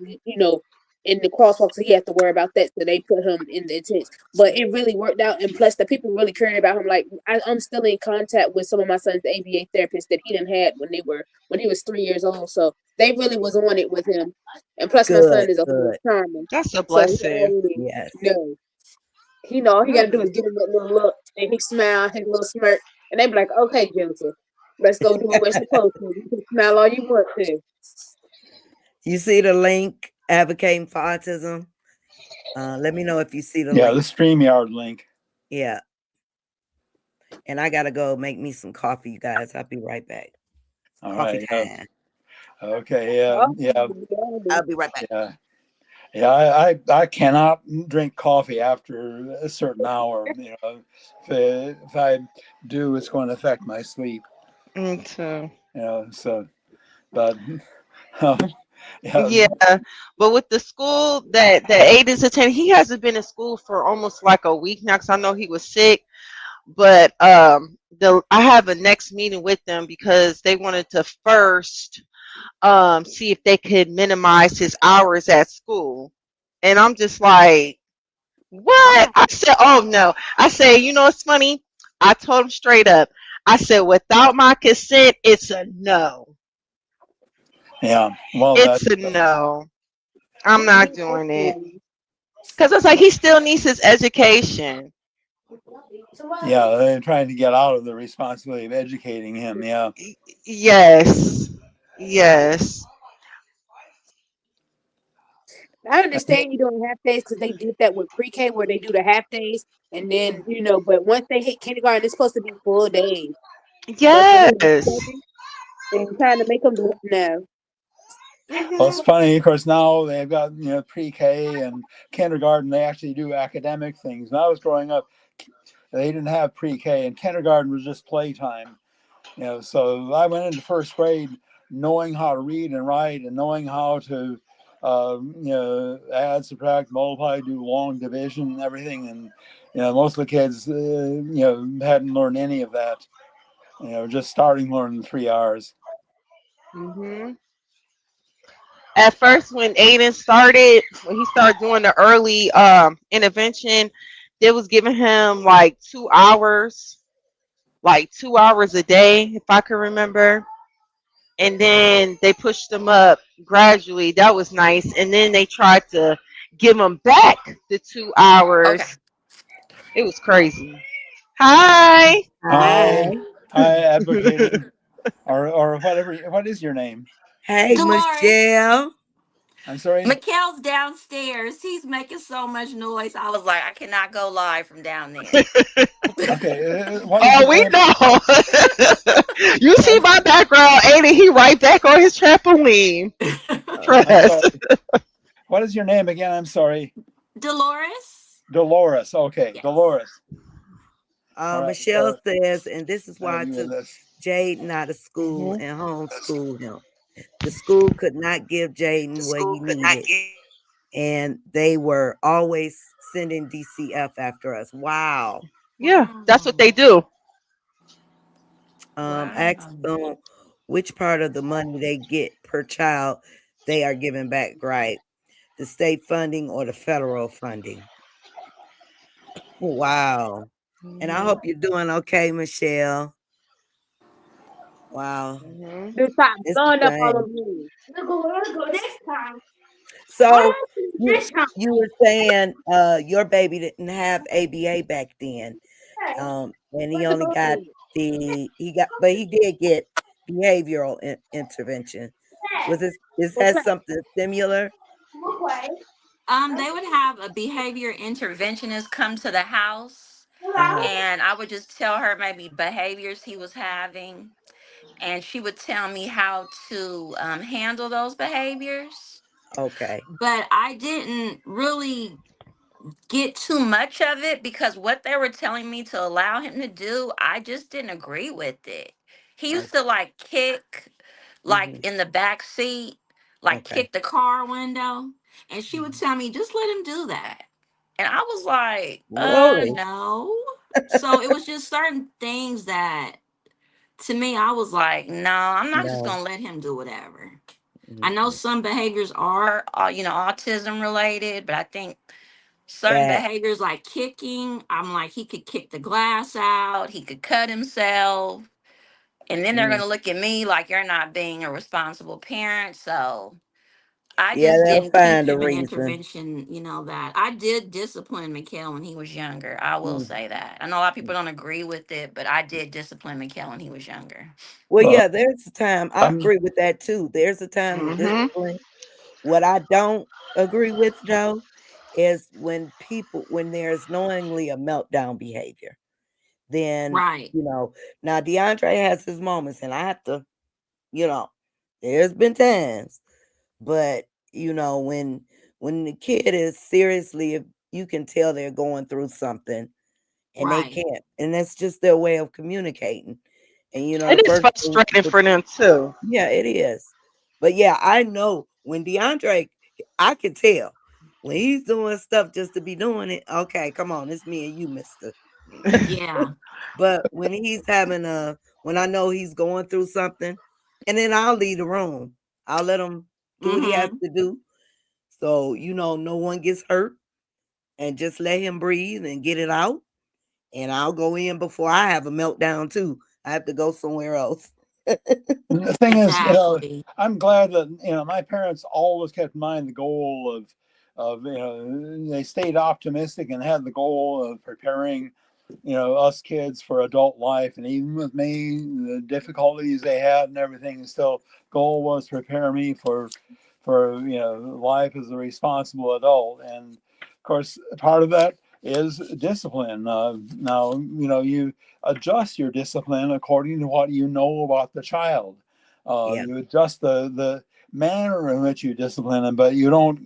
in the crosswalk, so he has to worry about that. So they put him in the intense, but it really worked out. And plus, the people really cared about him. Like I'm still in contact with some of my son's ABA therapists that he didn't had when he was 3 years old. So they really was on it with him. And plus, my son Good, is a whole good. charmer, That's a so he blessing. already Yes. knows. He know all he gotta do is give him that little look, and he smile, his little smirk, and they be like, "Okay, Joseph, let's go do what we're supposed to. You can smile all you want to." You see the link advocating for autism? Let me know if you see the yeah, the link. StreamYard link. Yeah. And I gotta go make me some coffee, you guys. I'll be right back. All Coffee right. time. Okay. Yeah. Oh, Yeah. I'll be right back. Yeah. Yeah. I cannot drink coffee after a certain hour. If I do, it's going to affect my sleep. Me too. So, but um, yeah. Yeah, but with the school that Aiden's attending, he hasn't been in school for almost like a week now. Cause I know he was sick, but I have a next meeting with them because they wanted to first see if they could minimize his hours at school, and I'm just like, what? why? I said, oh no. I said, you know what's funny? I told him straight up. I said, without my consent, it's a no. Yeah. Well, that. It's a no. I'm He not needs doing it. extra. Because it's like he still needs his education. Yeah, they're trying to get out of the responsibility of educating him. Yeah. Yes. Yes. I understand you doing half days because they did that with pre-K where they do the half days, and then but once they hit kindergarten, it's supposed to be full days. That's what he was Yes. expecting, and trying to make them do it. No. Well, it's Hmm. funny. Of course, now they've got pre-K and kindergarten. They actually do academic things. When I was growing up, they didn't have pre-K, and kindergarten was just playtime. So I went into first grade knowing how to read and write and knowing how to, add, subtract, multiply, do long division and everything. And most of the kids, hadn't learned any of that. Just starting learning 3 hours. Hmm. At first, when Aiden started, when he started doing the early intervention, they was giving him like 2 hours a day, if I can remember. And then they pushed him up gradually. That was nice. And then they tried to give him back the 2 hours. Okay. It was crazy. Hi. Hi, Hi. hi, advocating, or whatever. What is your name? Hey, Dolores. Michelle. I'm sorry. Mikhail's downstairs. He's making so much noise. I was like, I cannot go live from down there. Okay, what is Oh, your we name? know. You see I'm, my background, Aiden. He right back on his trampoline. I'm Trust. sorry. What is your name again? I'm sorry. Dolores? Dolores. Okay, Yes. Dolores. All right. Michelle says, and this is why I You with took this. Jaden out of school Hmm. and homeschooled him. The school could not give Jaden what he needed, and they were always sending DCF after us. Wow. Yeah, that's what Wow. they do. Ask Wow. them which part of the money they get per child they are giving back, right? The state funding or the federal funding. Wow. And I Mhm. hope you're doing okay, Michelle. Wow. Mhm. They stop It's the blowing up all same. over me. Let's go this time. What So happened you this time? you were saying your baby didn't have ABA back then. Hey, And he where's the only got balloon? but he did get behavioral intervention. Hey, Is what's that that? something similar? Look away. They would have a behavior interventionist come to the house, Uh-huh. and I would just tell her maybe behaviors he was having, and she would tell me how to handle those behaviors. Okay. But I didn't really get too much of it because what they were telling me to allow him to do, I just didn't agree with it. He used to Okay. like kick, like Hmm. in the back seat, like Okay. kick the car window, and she would Mhm. tell me just let him do that. And I was like, Really? no. So it was just certain things that to me I was like, no, I'm not just No. gonna let him do whatever. I know Mm-mm. some behaviors are, autism related, but I think certain That. behaviors like kicking, I'm like, he could kick the glass out, he could cut himself. And then they're going Mm. to look at me like you're not being a responsible parent. So I Yeah, just they'll didn't keep find a him in reason. intervention, that I did discipline Mikhail when he was younger. I will Mm. say that. I know a lot of people don't agree with it, but I did discipline Mikhail when he was younger. Well, Well, yeah, there's a time. I I'm agree with that too. There's a time to Mhm. discipline. What I don't agree with though is when there's knowingly a meltdown behavior. Then, Right, now DeAndre has his moments and I have to, you know, there's been times, but when the kid is seriously, if you can tell they're going through something and they right. can't, and that's just their way of communicating. And the It is first thing, frustrating for them too. yeah, it is. But yeah, I know when DeAndre, I can tell when he's doing stuff just to be doing it. Okay, come on, it's me and you, Mister. Yeah. But when I know he's going through something, and then I'll leave the room. I'll let him do what he has Mm-hmm. to do. So, no one gets hurt and just let him breathe and get it out. And I'll go in before I have a meltdown too. I have to go somewhere else. The thing is, Exactly. I'm glad that my parents always kept in mind the goal of they stayed optimistic and had the goal of preparing us kids for adult life. And even with me, the difficulties they had and everything, still goal was to prepare me for life as a responsible adult. And of course, part of that is discipline. Now you adjust your discipline according to what you know about the child. Yeah, You adjust the manner in which you discipline them, but you don't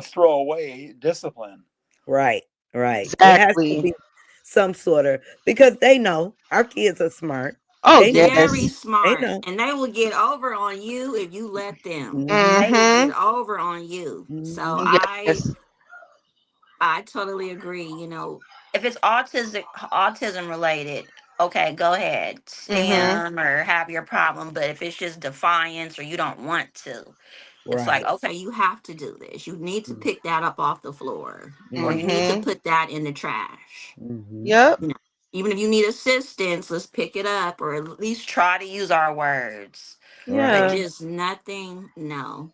throw away discipline. right, right. It has to Exactly. be some sort of, because they know our kids are smart. Oh They know. Very yes. They smart. know. And they will get over on you if you let them. Hmm. They will get Mhm. over on you. So Hmm. I Yes. I totally agree. If it's autism related, okay, go ahead. Mhm. Stem or have your problem. But if it's just defiance or you don't want to, it's like, Right. okay, you have to do this. You need to pick that up off the floor. Or you need to Mhm. put that in the trash. Mm-hmm. Yep. You know, even if you need assistance, let's pick it up or at least try to use our words. But Right. Yeah. just nothing, no.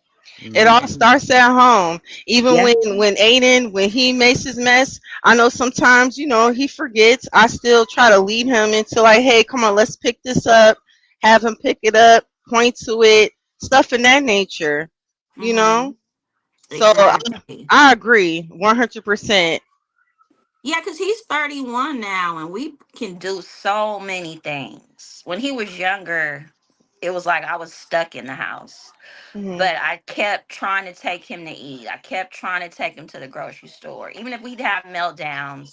It all Hmm. starts at home. Even Yeah. when Aiden, when he makes his mess, I know sometimes he forgets. I still try to lead him into like, hey, come on, let's pick this up. Have him pick it up, point to it, stuff in that nature. You Mm-hmm. know. So Exactly. I agree 100%. Yeah, because he's 31 now and we can do so many things. When he was younger, it was like I was stuck in the house. Mhm. But I kept trying to take him to eat. I kept trying to take him to the grocery store. Even if we'd have meltdown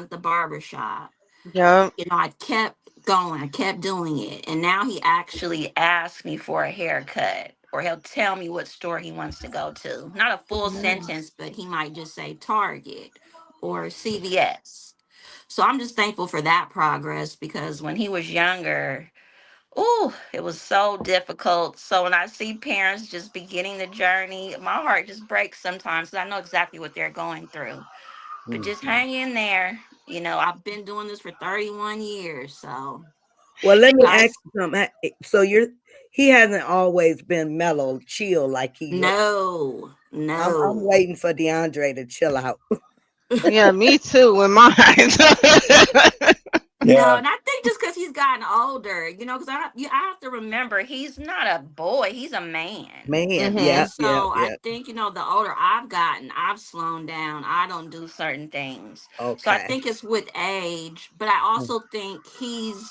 at the barber shop. Yep. I kept going. I kept doing it. And now he actually asks me for a haircut or he'll tell me what store he wants to go to. Not a full Yeah. sentence, but he might just say Target or CVS. So I'm just thankful for that progress because when he was younger, oh, it was so difficult. So when I see parents just beginning the journey, my heart just breaks sometimes 'cause I know exactly what they're going through. But just Mhm. hang in there. You know, I've been doing this for 31 years. So, Well, let me ask guys, you something. So he hasn't always been mellow, chill like he looks. no, I'm no. waiting for DeAndre to chill out. Yeah, me too with mine. No, Yeah. and I think just because he's gotten older, because I have to remember he's not a boy, he's a man. Man, And yeah, Mhm. yeah, so I yeah. think, the older I've gotten, I've slowed down. I don't do certain things. So I Okay. think it's with age, but I Mm, also think he's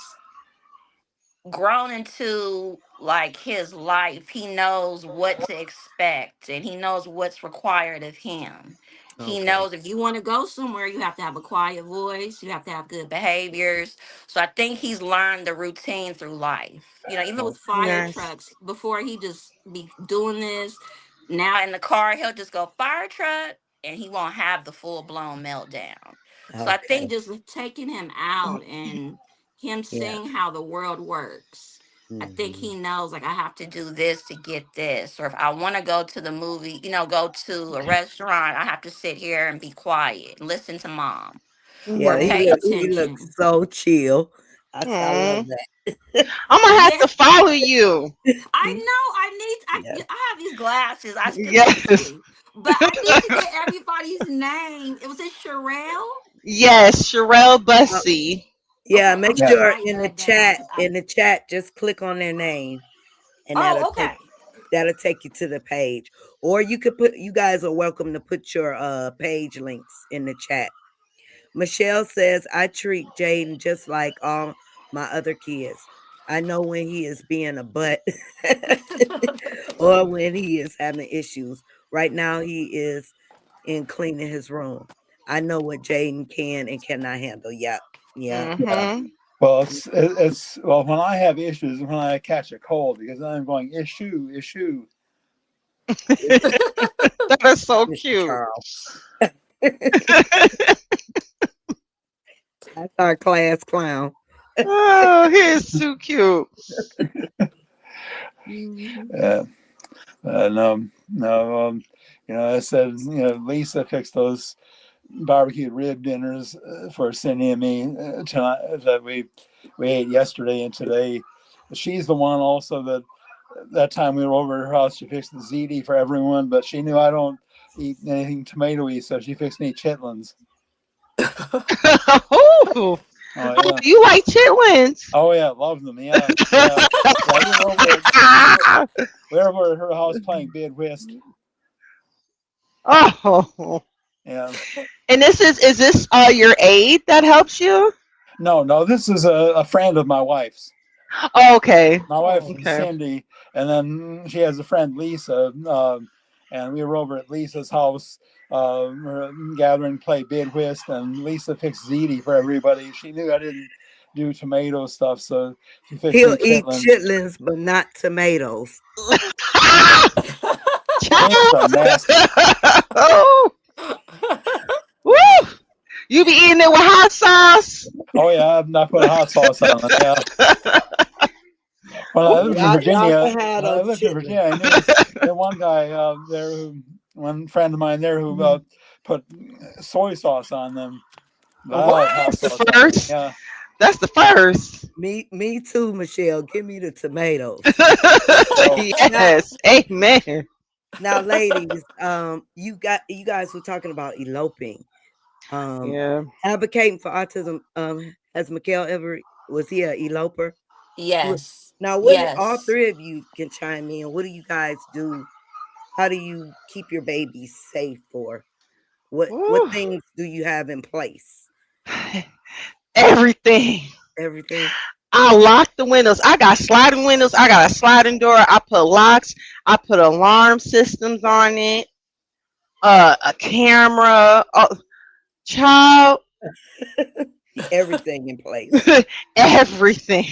grown into like his life. He knows what to expect and he knows what's required of him. He okay. knows if you want to go somewhere, you have to have a quiet voice, you have to have good behaviors. So I think he's learned the routine through life. Even with Okay. fire Nice. trucks, before he just be doing this, now in the car, he'll just go fire truck and he won't have the full blown meltdown. So I think Okay. just taking him out and him Yeah. seeing how the world works. I think Hmm. he knows like I have to do this to get this. Or if I want to go to the movie, go to a restaurant, I have to sit here and be quiet and listen to mom or Yeah, Mhm. pay he looks attention. so chill. I love Mm. that. I'm gonna have Yeah, to follow you. I know. Yeah. I have these glasses. I still need Yes. to, but I need to get everybody's name. It was it Sherelle. Yes, Sherelle Uh, Bussey. yeah, Okay, make I'm gonna Yeah. sure write that down because I. in the chat, just click on their name and Oh, okay. that'll take you to the page. Or you guys are welcome to put your page links in the chat. Michelle says, I treat Jaden just like all my other kids. I know when he is being a butt or when he is having issues. Right now, he is in cleaning his room. I know what Jaden can and cannot handle. Yep. Yep. Yeah. Mhm. Well, it's well when I have issues when I catch a cold because I'm going issue. It's That is so Mr. cute. Charles. That's our class clown. Oh, he is too cute. Mhm. Uh, no, no. I said Lisa fixed those barbecued rib dinners for Cindy and me tonight that we ate yesterday and today. She's the one also that time we were over at her house. She fixed the ziti for everyone, but she knew I don't eat anything tomatoey, so she fixed me chitlins. Oh, Oh oh, yeah, you like chitlins? oh yeah, love them. Yeah, yeah, yeah. We were over at her house playing bid whist. Oh, Yeah. and is this your aide that helps you? No, no, this is a friend of my wife's. Oh, okay, My wife Oh, okay. Cindy, and then she has a friend Lisa, and we were over at Lisa's house, gathering to play bid whist, and Lisa fixed ziti for everybody. She knew I didn't do tomato stuff, so she fixed he'll me eat chitlins. chitlins, but not tomatoes. Tomatoes are nasty. Oh, woo! You be eating it with hot sauce? Oh yeah, I'm not putting hot sauce on it. Yeah, when I lived in Y'all Virginia, can have when I those lived in Virginia, chitlins. I knew there one guy there who, one friend of mine there who put soy sauce on them. But I like hot That's the sauce What? on them. first. Yeah. That's the first. Me too, Michelle. Give me the tomatoes. Oh, Now, Yes, amen. ladies, you guys were talking about eloping. Um, Yeah. advocating for autism. Has Mikhail ever was he a eloper? Yes. Now, all Yes. three of you can chime in. What do you guys do? How do you keep your babies safe? Or what Woo. things do you have in place? Everything. Everything. I lock the windows. I got sliding windows. I got a sliding door. I put locks. I put alarm systems on it. A camera. Child. Everything in place. Everything.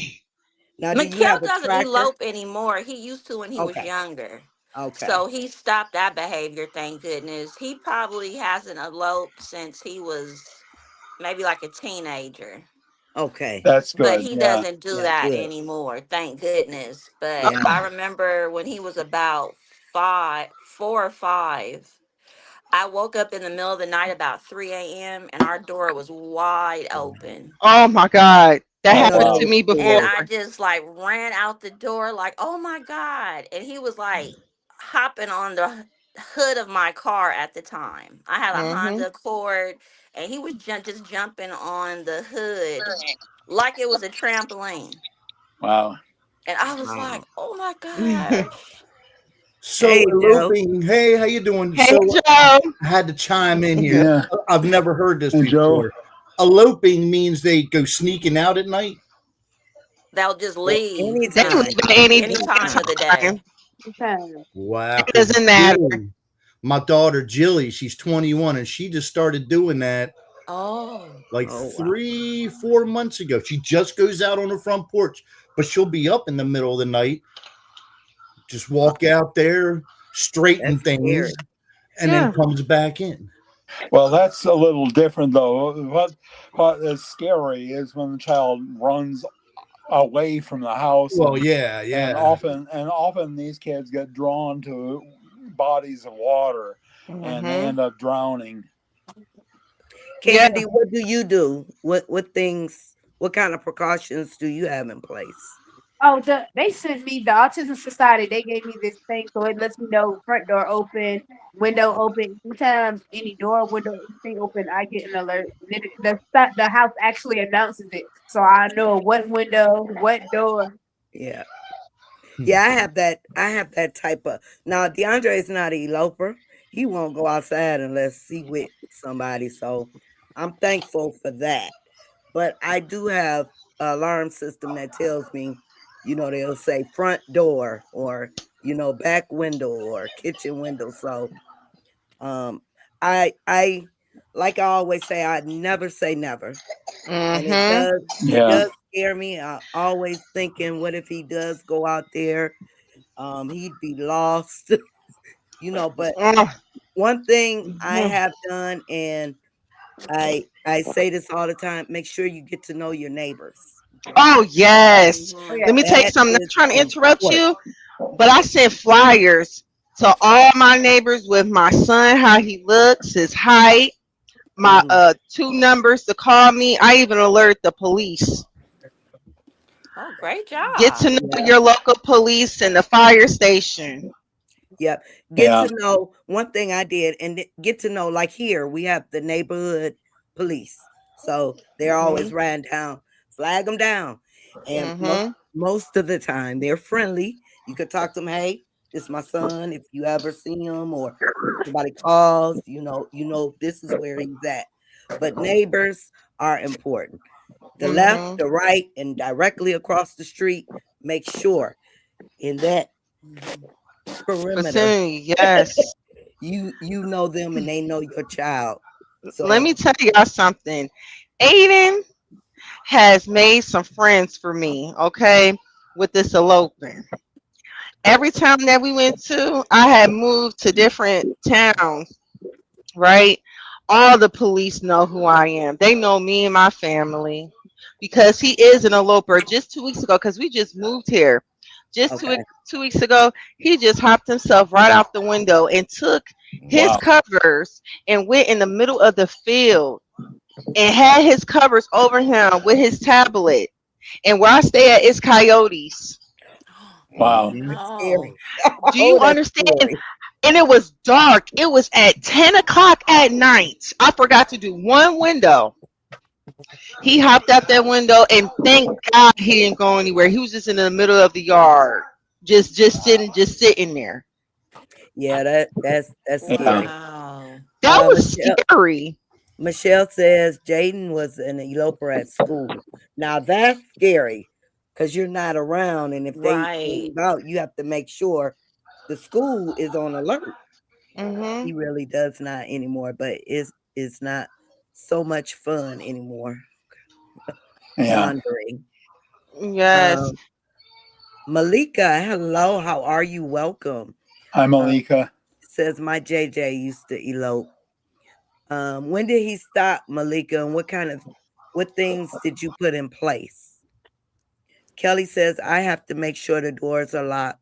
Now, do you Mikhail have a doesn't tracker? elope anymore. He used to when he was Okay. younger. Okay. So he stopped that behavior, thank goodness. He probably hasn't eloped since he was maybe like a teenager. Okay. That's But good. he Yeah. doesn't do Yeah, that good. anymore, thank goodness. But Yeah. I remember when he was about 4 or 5, I woke up in the middle of the night about 3 a.m. and our door was wide open. Oh my God. That Oh happened wow. to Oh, me And before. Lord. I just like ran out the door, like, oh my God. And he was like hopping on the hood of my car at the time. I had a Hmm. Honda Accord, and he was just jumping on the hood like it was a trampoline. Wow. And I was like, Wow. oh my gosh. So Hey, Joe. eloping. Hey, how you doing? Hey, So Joe. I had to chime in here. Good. Yeah. I've never heard this And Joe. before. Eloping means they go sneaking out at night. They'll just Well, leave They leave anytime. at any any time of Anytime. the time. day. Time. Wow, It because doesn't matter. my daughter Jilly, she's 21, and she just started doing that Oh, like Oh, wow. 3, 4 months ago. She just goes out on the front porch, but she'll be up in the middle of the night, just Oh, walk out there, straighten that's things, scary. and then Yeah. comes back in. Well, that's a little different though. What is scary is when the child runs away from the house, Well, yeah, and yeah. often these kids get drawn to bodies of water and they Hmm. end up drowning. Yeah. Candy, what do you do? What things, what kind of precautions do you have in place? Oh, they sent me the Autism Society. They gave me this thing, so it lets me know front door open, window open. Anytime any door, window, anything open, I get an alert. And the house actually announces it, so I know what window, what door. Yeah. Yeah, I have that type of now DeAndre is not an eloper. He won't go outside unless he with somebody. So I'm thankful for that. But I do have an alarm system that tells me, they'll say front door or, back window or kitchen window. So um I like I always say, I never say never. And it Hmm. does it Yeah, does scare me. I always thinking, what if he does go out there? He'd be lost, but one thing I have done, and I say this all the time, make sure you get to know your neighbors. Oh, yes. Oh hmm yeah, Let me tell you That something. Not is trying to interrupt important. you, but I sent flyers to all my neighbors with my son, how he looks, his height, my Mhm. two numbers to call me. I even alert the police. Oh, great Get to job. know Yeah. your local police and the fire station. Yep. Get yeah, to know one thing I did, and get to know, like here we have the neighborhood police, so they're Hmm. always riding down, flag them down, and Hmm. most of the time they're friendly. You could talk to them. Hey, this is my son. If you ever see him or somebody calls, this is where he's at. But neighbors are important. The left, Hmm. the right, and directly across the street. Make sure in that Hmm perimeter Vicinity, yes. you know them and they know your child. Let So me tell y'all something. Aiden has made some friends for me, okay, with this elopement. Every town that we went to, I had moved to different towns, right? All the police know who I am. They know me and my family because he is an eloper. Just 2 weeks ago, because we just moved here. Just okay. 2 weeks ago, he just hopped himself right out the window and took his wow, covers and went in the middle of the field and had his covers over him with his tablet. And where I stay at is coyotes. Oh wow. That's scary. no. Do you Oh, that's understand? scary. And it was dark. It was at 10 o'clock at night. I forgot to do one window. He hopped out that window and thank God he didn't go anywhere. He was just in the middle of the yard. Just sitting there. Yeah, that's Yeah, scary. Wow. That was Michelle scary. Michelle says Jaden was an eloper at school. Now that's scary because you're not around, and if they Right. leave out, you have to make sure the school is on alert. Hmm. He really does not anymore, but it's not so much fun anymore. yeah. Wandering. Yes. Um, Malika, hello. How are you? Welcome. Hi, Uh, Malika. says my JJ used to elope. When did he stop, Malika, and what things did you put in place? Kelly says, I have to make sure the doors are locked.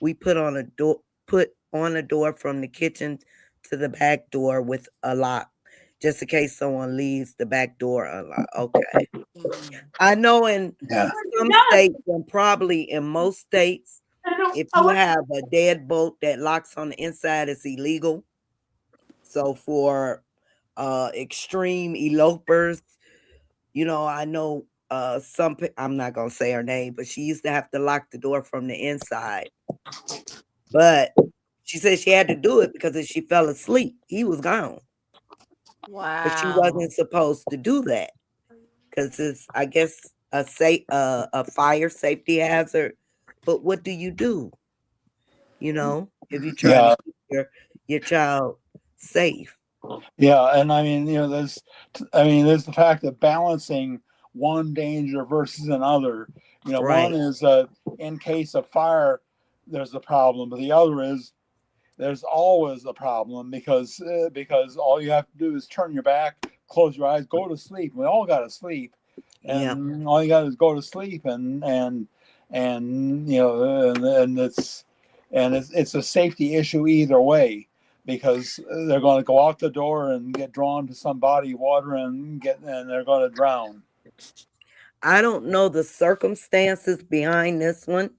We put on a door from the kitchen to the back door with a lock, just in case someone leaves the back door unlocked. Okay. Mm. I know in Yeah. some states and probably in most states, if you have a deadbolt that locks on the inside, it's illegal. So for extreme elopers, I know I'm not gonna say her name, but she used to have to lock the door from the inside. But she said she had to do it because if she fell asleep, he was gone. But she Wow. wasn't supposed to do that because it's, I guess, a fire safety hazard. But what do you do? If you're trying to Yeah. keep your child safe, Yeah. And I mean, there's the fact of balancing one danger versus another. One right? is in case of fire, there's a problem, but the other is there's always a problem because all you have to do is turn your back, close your eyes, go to sleep. We all got to sleep, Yeah, and all you got to is go to sleep, and it's a safety issue either way because they're going to go out the door and get drawn to some body of water and they're going to drown. I don't know the circumstances behind this one,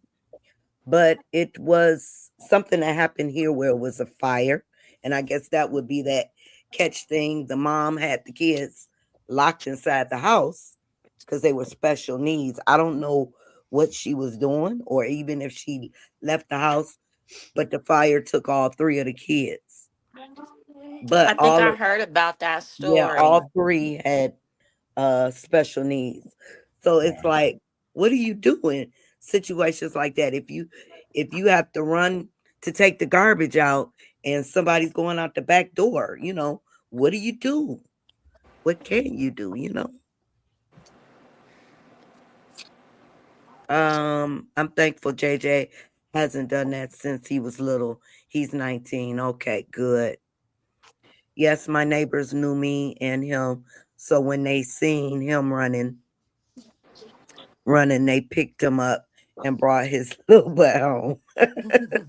but it was something that happened here where it was a fire, and I guess that would be that catch thing. The mom had the kids locked inside the house because they were special needs. I don't know what she was doing, or even if she left the house, but the fire took all three of the kids. I But think I heard about that yeah, story. all three had special needs. So it's like, what do you do in situations like that? If you have to run to take the garbage out and somebody's going out the back door, what do you do? What can you do? I'm thankful JJ hasn't done that since he was little. He's 19. Okay, good. Yes, my neighbors knew me and him. So when they seen him running, they picked him up and brought his little butt home.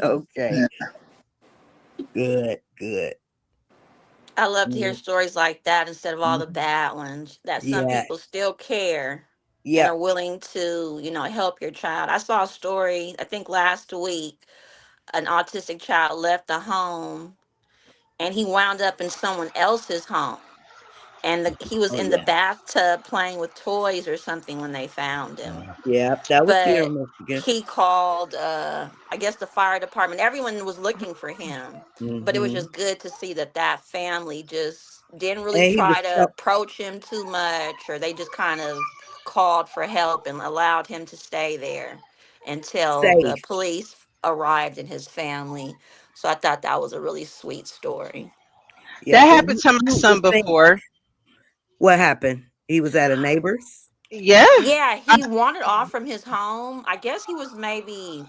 Okay, good, good. I love to hear Mm, stories like that instead of all the mhm. bad ones. That some Yeah, people still care and are yep. willing to, help your child. I saw a story, I think last week, an autistic child left the home and he wound up in someone else's home. And he was Oh in the yeah, bathtub playing with toys or something when they found him. yeah. That was here But in Michigan. he called I guess the fire department. Everyone was looking for him, but it was Hmm. just good to see that that family just didn't really And he was try to approach him too much, or they just kind of called for help and allowed him to stay there until the safe. police arrived and his family. So I thought that was a really sweet story. Yeah, That and happened to my you son would think before. what happened? He was at a neighbor's. Yeah. Yeah, he wandered off from his home. I guess he was maybe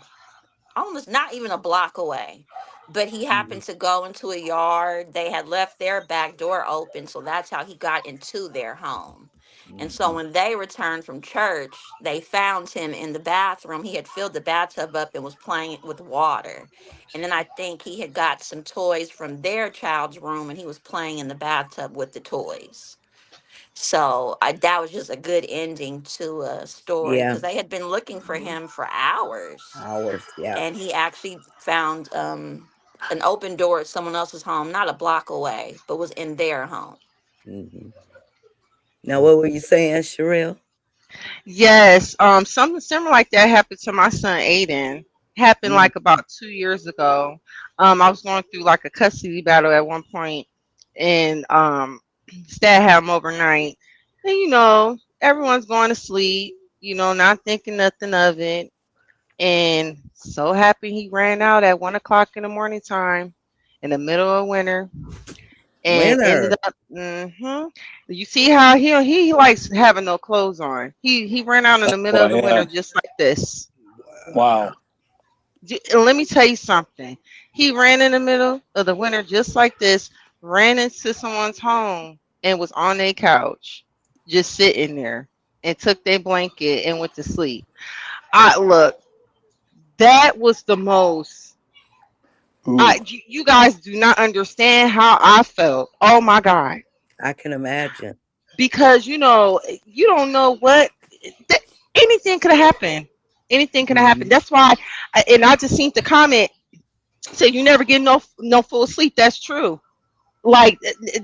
almost not even a block away. But he happened to go into a yard. They had left their back door open, so that's how he got into their home. And so Mhm. when they returned from church, they found him in the bathroom. He had filled the bathtub up and was playing with water. And then I think he had got some toys from their child's room and he was playing in the bathtub with the toys. So that was just a good ending to a story Yeah, because they had been looking for him for hours, hours. Yeah. and he actually found an open door at someone else's home, not a block away, but was in their home. Hmm. Now, what were you saying, Sherelle? Yes. Something similar like that happened to my son Aiden. Happened Mm. like about 2 years ago. I was going through like a custody battle at one point, and his dad had him overnight. And everyone's going to sleep. Not thinking nothing of it. And so happy he ran out at 1 o'clock in the morning time in the middle of winter and ended Winter. up. You see how he likes having no clothes on. He ran out in the middle of the Boy, winter yeah. just like this. Wow. And let me tell you something. He ran in the middle of the winter just like this, ran into someone's home and was on their couch, just sitting there, and took their blanket and went to sleep. I look, that was the most. Ooh. You guys do not understand how I felt. Oh my god, I can imagine. because you don't know what th- anything could have happened. Anything could have happened. Mhm. That's why, and I just seen the comment say you never get no full sleep. That's true. Like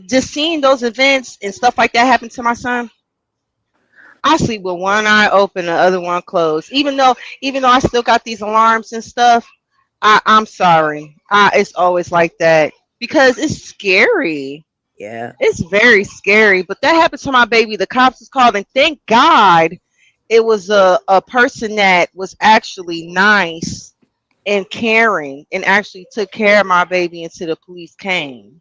just seeing those events and stuff like that happen to my son, I sleep with one eye open, the other one closed. Even though I still got these alarms and stuff, I'm sorry. It's always like that because it's scary. Yeah. It's very scary. But that happened to my baby. The cops was called, and thank God it was a person that was actually nice and caring and actually took care of my baby until the police came.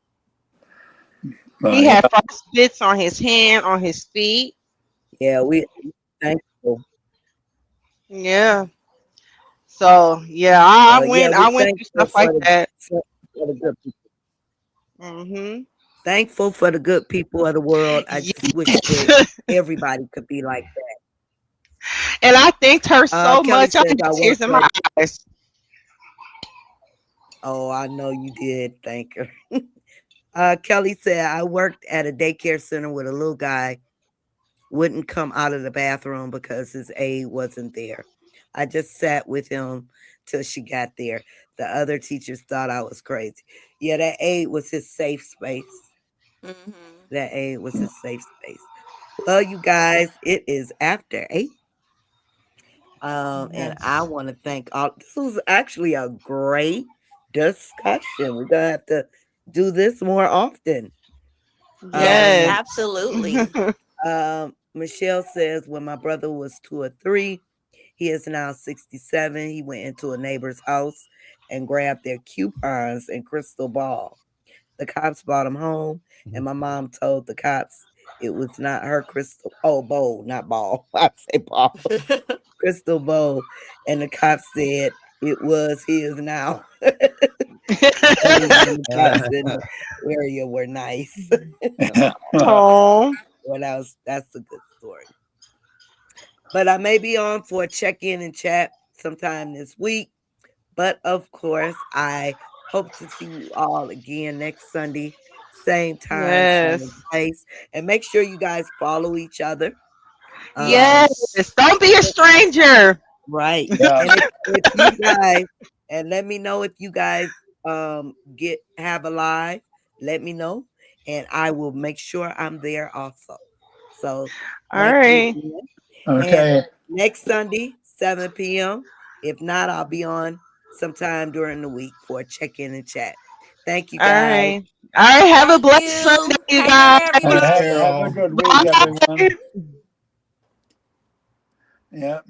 He Yeah. had frostbits on his hand, on his feet. Yeah, we thankful. Yeah. So yeah, Well, yeah, I we went through thankful stuff like that. for the good people. Mhm. Thankful for the good people of the world. I just wish that Yes. everybody could be like that. And I thanked her so Kelly much. I says had I tears worked in my at. eyes. Oh, I know you did. Thank her. Kelly said I worked at a daycare center with a little guy wouldn't come out of the bathroom because his aide wasn't there. I just sat with him till she got there. The other teachers thought I was crazy. Yeah, that aide was his safe space. Mhm. That aide was his safe space. Well, you guys, it is after 8. And I Yes. want to thank all. This was actually a great discussion. We're gonna have to do this more often. Yes, Yes. Um, absolutely. Michelle says when my brother was 2 or 3, he is now 67. He went into a neighbor's house and grabbed their coupons and crystal ball. The cops brought him home, and my mom told the cops it was not her crystal. Oh, bowl, not ball. I say ball, crystal bowl. And the cops said it was his now. And the cops in the area were nice. Oh. Well, that's a good story. But I may be on for a check in and chat sometime this week. But of course, I hope to see you all again next Sunday, same time, same Yes. place. And make sure you guys follow each other. Yes. Um, Yes. Don't be a stranger. right. Yeah. And if you guys and let me know if you guys get have a live, let me know. And I will make sure I'm there also. So All thank you right. again. And Okay. next Sunday, 7 p.m. If not, I'll be on sometime during the week for a check in and chat. Thank you All guys. right. All right. Have a Thank blessed Sunday, you. you Hang in guys. there, All right. Take everybody. care, Have a all. good week, Bye. everyone. Yeah.